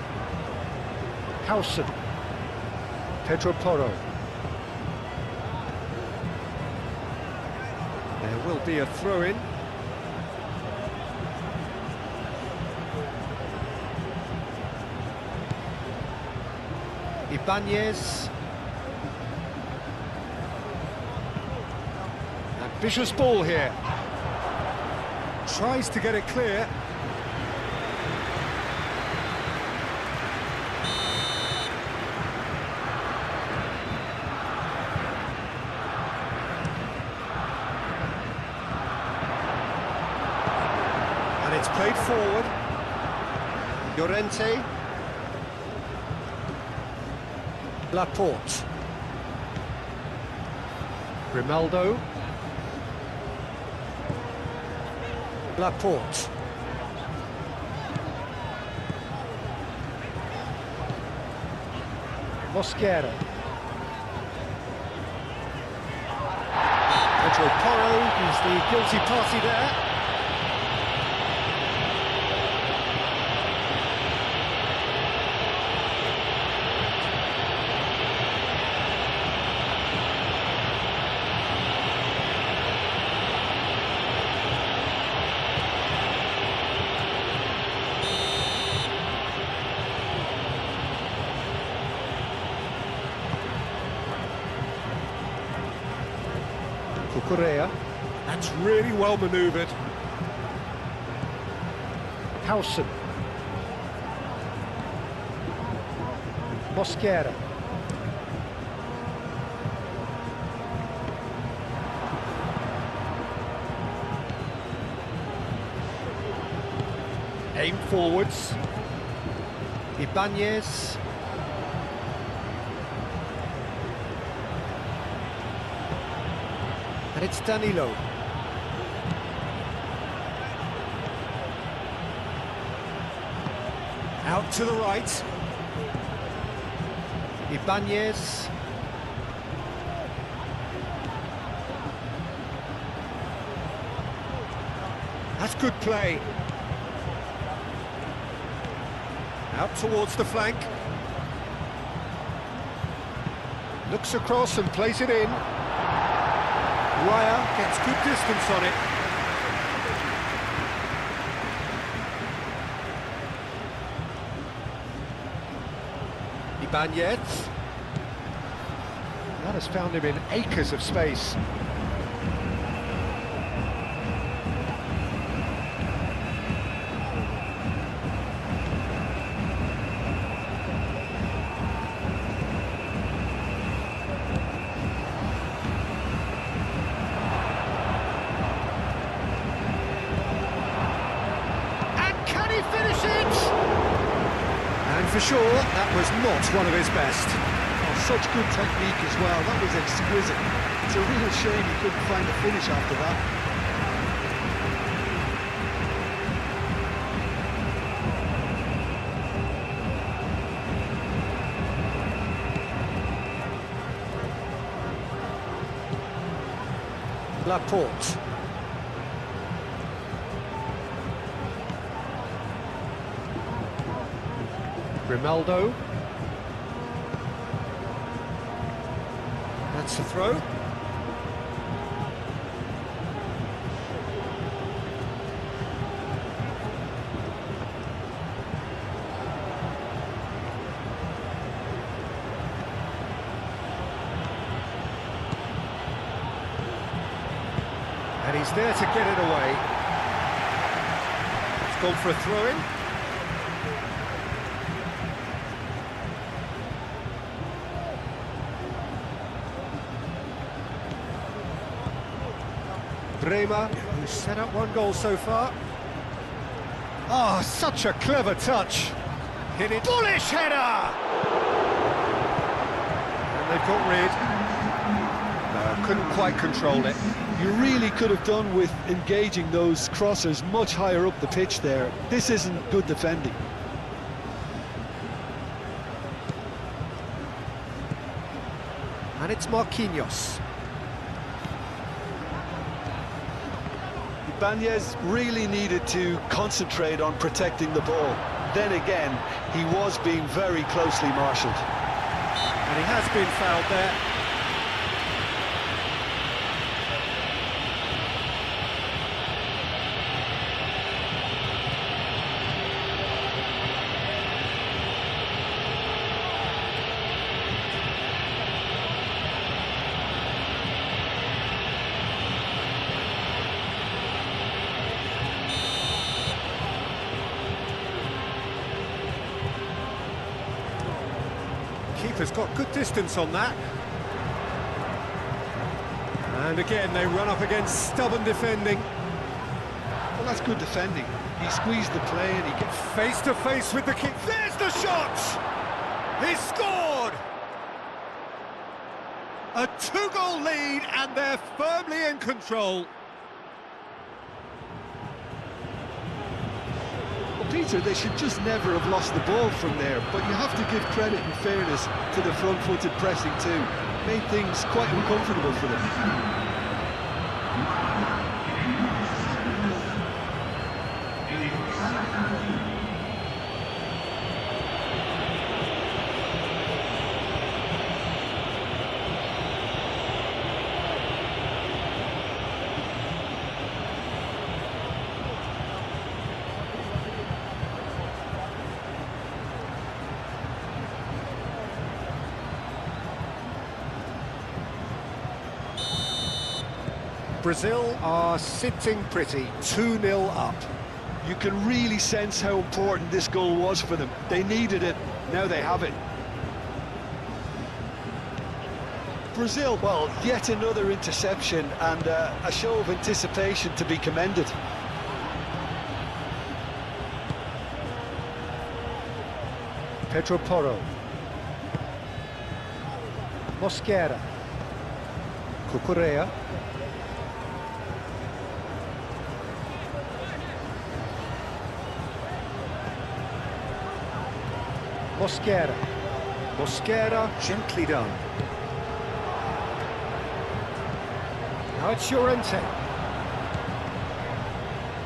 [SPEAKER 1] Howson. Pedro Porro. There will be a throw-in. Ibanez. Ambitious ball here. Tries to get it clear. And it's played forward. Llorente. Laporte. Grimaldo. Laporte. Mosquera. Pedro Porro is the guilty party there. Cucurella. That's really well manoeuvred. Howson. Mosquera. Aim forwards. Ibanez. And it's Danilo. Out to the right. Ibanez. That's good play. Out towards the flank. Looks across and plays it in. Raya gets good distance on it. Ibanez. That has found him in acres of space. sure, that was not one of his best.
[SPEAKER 2] Oh, such good technique as well. That was exquisite. It's a real shame he couldn't find a finish after that.
[SPEAKER 1] Laporte. Grimaldo. That's the throw. And he's there to get it away. It's gone for a throw-in. Bremer, who's set up one goal so far. Oh, such a clever touch. Hit it. Bullish header! And they've got rid. No, couldn't quite control it.
[SPEAKER 2] You really could have done with engaging those crossers much higher up the pitch there. This isn't good defending.
[SPEAKER 1] And it's Marquinhos.
[SPEAKER 2] Ibanez really needed to concentrate on protecting the ball. Then again, he was being very closely marshalled.
[SPEAKER 1] And he has been fouled there. Keeper's got good distance on that. And again, they run up against stubborn defending.
[SPEAKER 2] Well, that's good defending. He squeezed the play and he gets
[SPEAKER 1] Face to face with the keeper. There's the shot! He scored! A two-goal lead, and they're firmly in control.
[SPEAKER 2] Peter, they should just never have lost the ball from there, but you have to give credit and fairness to the front-footed pressing too. Made things quite uncomfortable for them.
[SPEAKER 1] Brazil are sitting pretty, 2-0 up.
[SPEAKER 2] You can really sense how important this goal was for them. They needed it, now they have it. Brazil, well, yet another interception and a show of anticipation to be commended.
[SPEAKER 1] Pedro Porro. Mosquera. Cucurella. Mosquera. Mosquera, gently done. Now it's Llorente.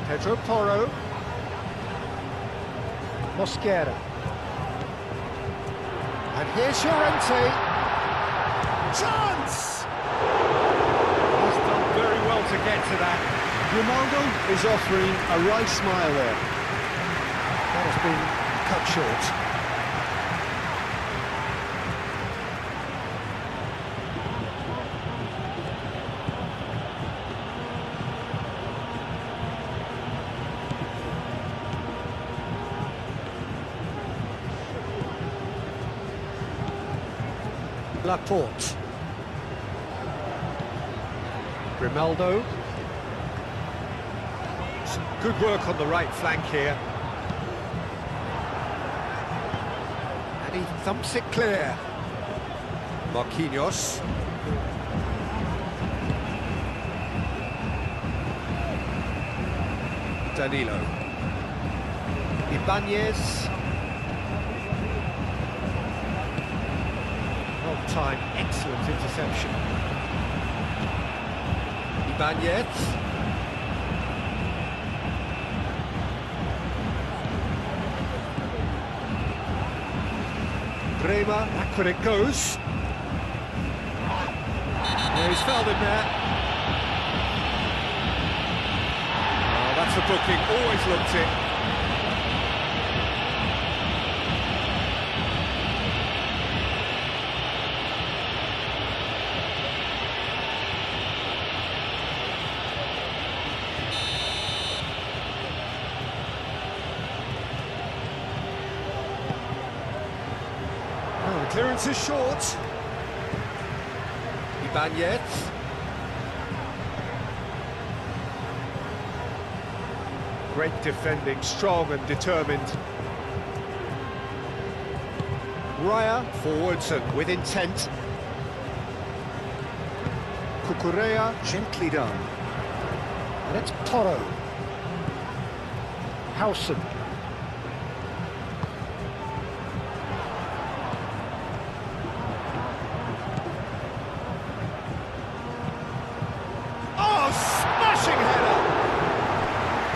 [SPEAKER 1] Pedro Porro. Mosquera. And here's Llorente. Chance! He's done very well to get to that.
[SPEAKER 2] Grimaldo is offering a right smile there.
[SPEAKER 1] That has been cut short. Laporte. Grimaldo. Some good work on the right flank here. He thumps it clear. Marquinhos. Danilo. Ibanez. Well timed, excellent interception. Ibanez. Bremer, back when it goes. Yeah, he's fouled him there. Oh, that's a booking, always looked it. Oh, the clearance is short. Ibanez. Great defending, strong and determined. Raya forwards and with intent. Cucurella gently done. And it's Porro. Howson. Oh, smashing header!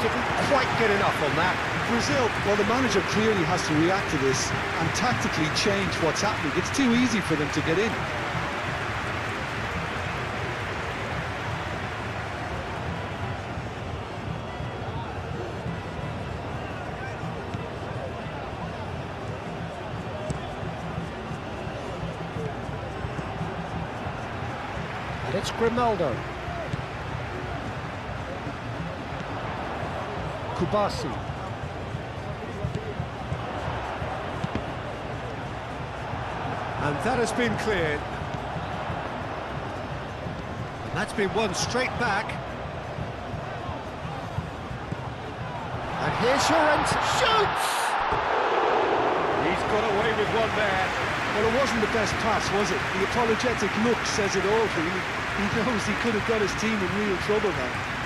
[SPEAKER 1] Didn't quite get enough on that.
[SPEAKER 2] Brazil, well, the manager clearly has to react to this and tactically change what's happening. It's too easy for them to get in.
[SPEAKER 1] And it's Grimaldo. Kubasi. And that has been cleared. And that's been won straight back. And here's Llorente. Shoots! He's got away with one there.
[SPEAKER 2] Well, it wasn't the best pass, was it? The apologetic look says it all for him. He knows he could have got his team in real trouble now.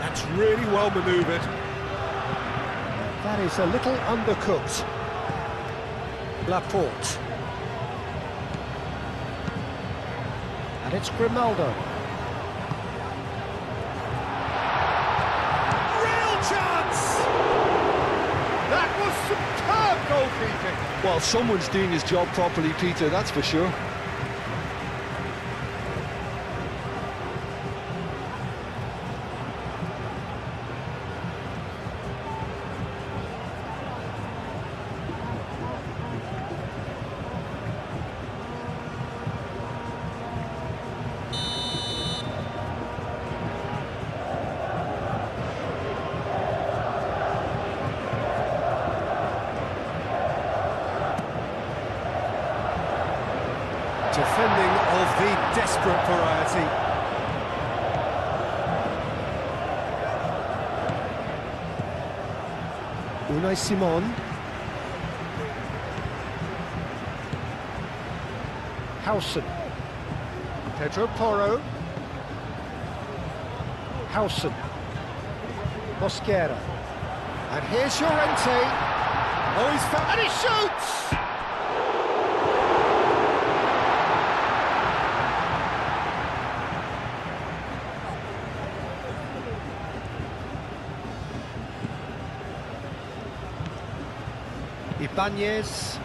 [SPEAKER 1] That's really well manoeuvred. That is a little undercooked. Laporte. And it's Grimaldo. Real chance! That was superb goalkeeping.
[SPEAKER 2] Well, someone's doing his job properly, Peter, that's for sure.
[SPEAKER 1] Defending of the desperate variety. Unai Simon. Howson. Pedro Porro. Howson. Mosquera. And here's Llorente. Oh, he's found, and he shoots! Ibanez.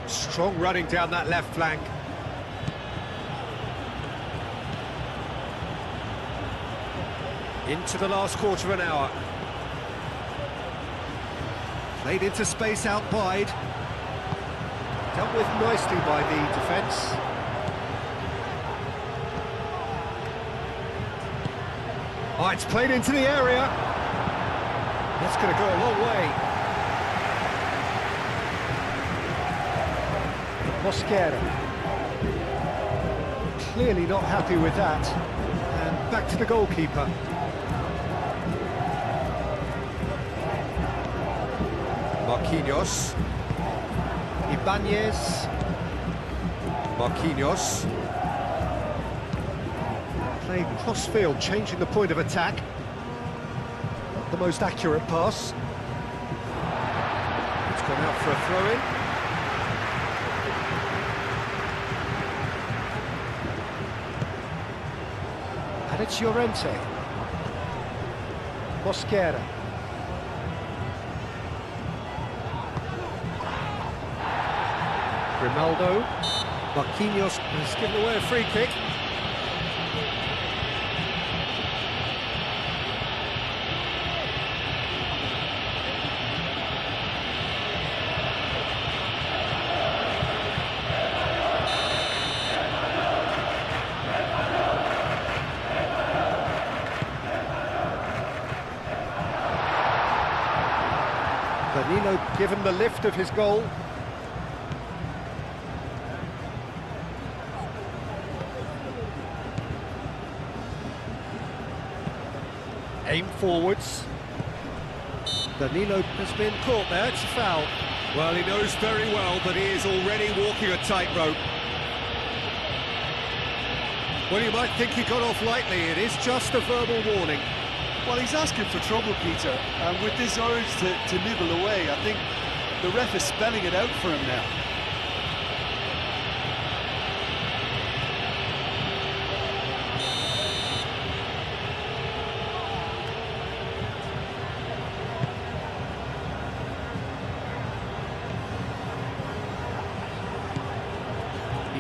[SPEAKER 1] Strong running down that left flank. Into the last quarter of an hour. Played into space out wide. Dealt with nicely by the defence. Oh, it's played into the area. That's going to go a long way. Mosquera. Clearly not happy with that. And back to the goalkeeper. Marquinhos. Ibanez. Marquinhos. Playing cross-field, changing the point of attack. Not the most accurate pass. It's gone out for a throw-in. And it's Llorente. Mosquera. Grimaldo. Marquinhos has given away a free kick. Danilo given the lift of his goal. Aim forwards. Danilo has been caught there, it's a foul.
[SPEAKER 3] Well, he knows very well that he is already walking a tightrope. Well, you might think he got off lightly, it is just a verbal warning.
[SPEAKER 2] Well, he's asking for trouble, Peter, and with this urge to nibble away, I think the ref is spelling it out for him now.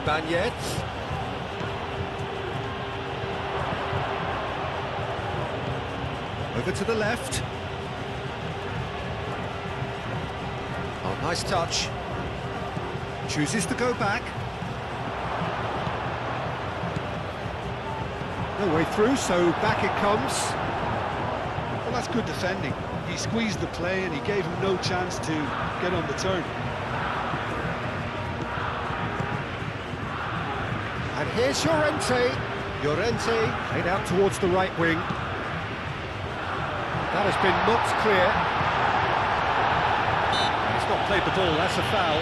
[SPEAKER 1] Ibanez. Over to the left. Oh, nice touch. Chooses to go back. No way through, so back it comes.
[SPEAKER 2] Well, that's good defending. He squeezed the play and he gave him no chance to get on the turn.
[SPEAKER 1] And here's Llorente. Llorente played out towards the right wing. That has been knocked clear. He's not played the ball, that's a foul.